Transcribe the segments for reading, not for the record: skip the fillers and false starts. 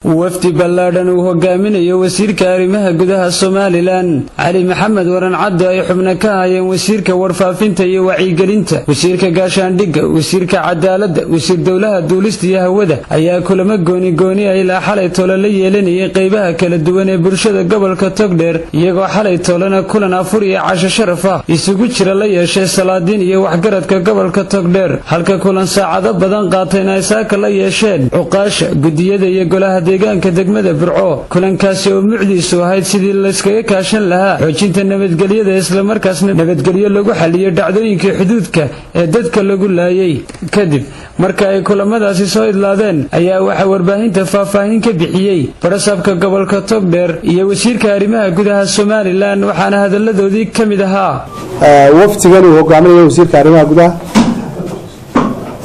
wafdi ballaadhan uu hogaaminayo wasiirka arrimaha gudaha Soomaaliland Cali Maxamed Waran Cabdi ay xubno ka hayeen wasiirka warfaafinta iyo wacyigelinta wasiirka gaashaandhigga wasiirka cadaaladda wasiir dawladda duulista iyo hawada ayaa kulamo gooni ay la xalay tolole yeelanayay qaybaha kala duwan ee bulshada gobolka Togdheer iyagoo xalay tolana kulan afur iyo casho sharaf ah isugu jira la yeeshay salaadiin iyo waxgaradka gobolka Togdheer halka kulan saacado badan qaatayna ay saaka la yeesheen uqaasha gudiyada iyo golaha deegaanka degmada Burco kulankaasi oo mucdiisu ahayd sidii la iskaga kaashan lahaa xoojinta nabadgelyada isla markaasna nabadgelyo lagu xaliyo dhacdooyinka xuduudka ee dadka lagu laayay kadib marka ay kulamadaasi soo idlaadeen ayaa waxa warbaahinta faahfaahin ka bixiyay barasabka gobolka Togdheer iyo wasiirka arrimaha gudaha Soomaaliland waxaana hadaladoodii kamid ahaa waftigan uu hogaaminayo wasiirka arrimaha gudaha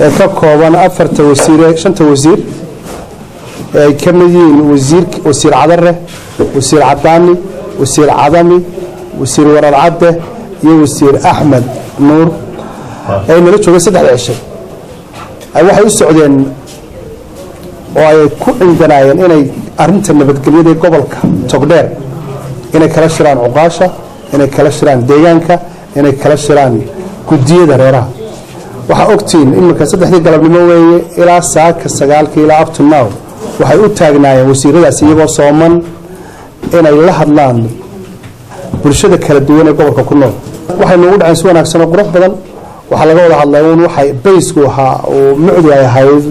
ee ka kooban 4 wasiir 5 wasiir ay kamideen wasiir Cadare wasiir Cadaani wasiir Cadami wasiir Warar Cabde iyo wasiir Axmed Nuur ay nala joogay 3 cisho ay waxay u socdeen oo ay ku indanaayeen inay arinta nabadgelyada gobolka Togdheer inay kala shiraan uqaasha inay kala shiraan deegaanka inay kala shiraan gudiyada reeraha waxa ogtiin imika 3 galabnimo weeye ilaa saaka 9 ilaa up to now waxay u taagnaayeen wasiiradaas iyagoo sooman inay la hadlaan bulshada kala duwan ee gobolka ku nool waxay noogu dhaceen si wanaagsan oo qurux badan waxa laga wada hadlay waxay baysku ahaa oo mucdi ay ahayd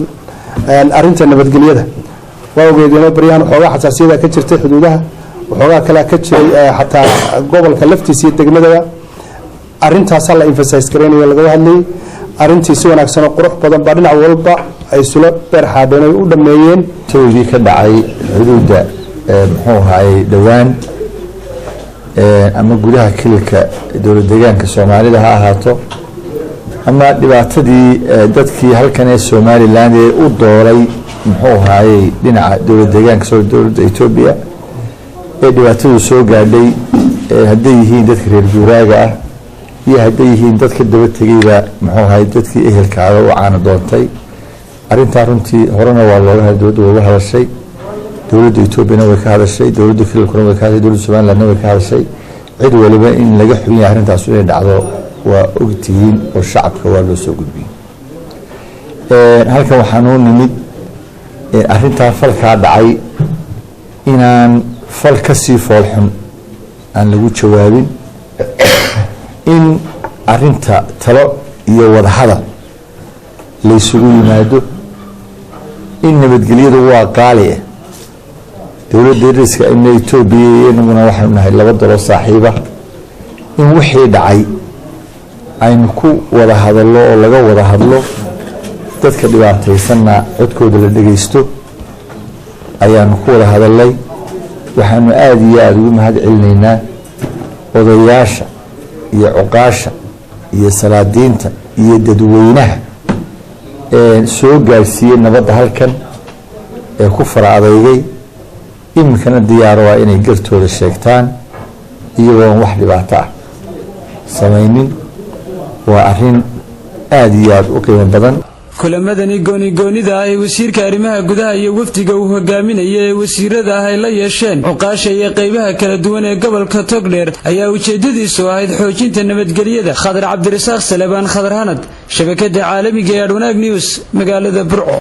arinta nabadgelyada waa ogeedeen bariyaan xoogaa xasaasiyada ka jirtay xuduudaha xoogaa kale ka jiray xataa gobolka laftiisa iyo degmada arintaas la emphasize gareeyay laga hadlay arintii si wanaagsan oo qurux badan baa dhinac walba ay sula beerxaadeen ay u dhameeyeen toodii ka dhacay xuduuda muxuu ahaay dhawaan ama gudaha kilka dawlad deegaanka Soomaalida ha ahaato ama dhibaatadii dadkii halkan ee Soomaaliland ee u dooray muxuu ahaay dhinaca dawlad deegaanka soo dawladda Itoobiya ee dhibaatadu soo gaadhay haday yihiin dadka reer guuraaga ah iyo haday yihiin dadka daba tagayba muxuu ahaay dadkii ehelkaaga oo caana doontay arinta runtii horena waa looga hadashay dawladda Itoobiya way ka hadashay dawladda Kilkuna way ka hadashay dawladda Soomaaliland way ka hadashay cid waliba in laga xubiyo arintaas inay dhacdo waa ogtiin oo shacabka waa loo soo gudbiyay halkan waxaan u nimid arinta falka dhacay inaan fal ka sii foolxun aan lagu jawaabin in arinta talo iyo wada hadal la isugu yimaado in nabadgelyadu waa qaali ah dawladda Ingiriiska in Itoobiya inaguna waxaan nahay laba dalo saaxiiba in wixii dhacay aynu ku wada hadallo oo laga wada hadlo dadka dhibaataysanna codkooda la dhageysto ayaanu ku wada hadalay waxaanu aad iyo aad ugu mahad celinaynaa odayaasha iyo uqaasha iyo salaadiinta iyo dadweynaha soo gaarsiiyay nabadda halkan ee ku faraadaygay imkana diyaar waa inay gartooda sheegtaan iyagoo wax dhibaato ah sameeynin waa arin aad iyo aad u qiimo badan kulamadani goonida ay wasiirka arrimaha gudaha iyo wafdiga uu hogaaminayay wasiirada ay la yeesheen uqaasha iyo qaybaha kala duwan ee gobolka Togdheer ayaa ujeedadiisu ahayd xoojinta nabadgelyada Khadar Cabdirasaaq Salebaan Khadar Hanad shabakada caalamiga ee Adwanaag News magaalada Burco.